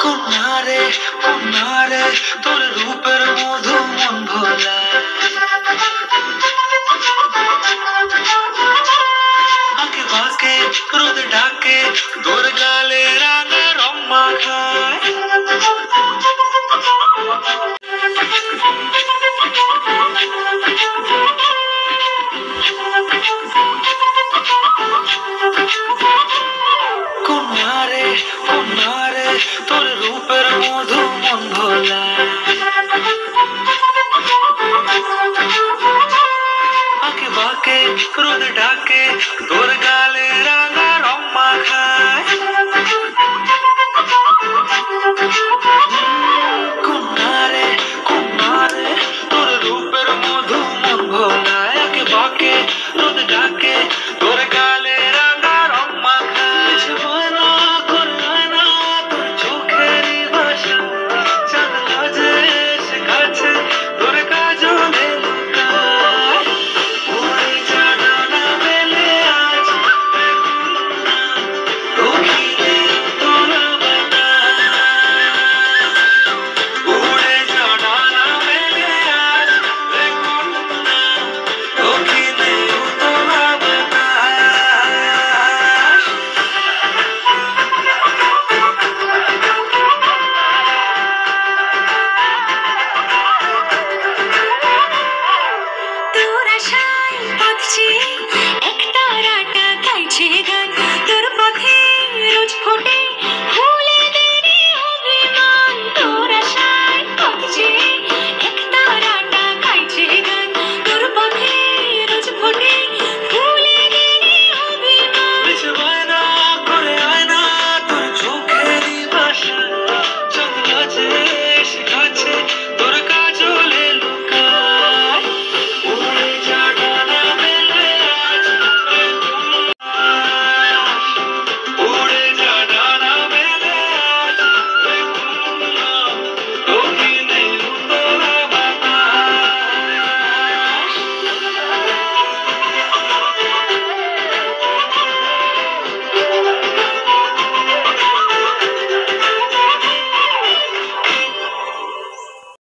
কন্যারে কন্যারে তোর রূপের মধু মন ভোলায়, আঁকে বাঁকে রোদ ডাকে তোর গালে রাঙা রং মাখায়। কন্যারে কন্যারে তোর রূপের মধু মন ভোলায়, আঁকে বাঁকে রোদ ডাকে তোর গালে রাঙা রং মাখায়। কন্যারে কন্যারে তোর রূপের মধু মন ভোলায়, আঁকে বাঁকে রোদ ডাকে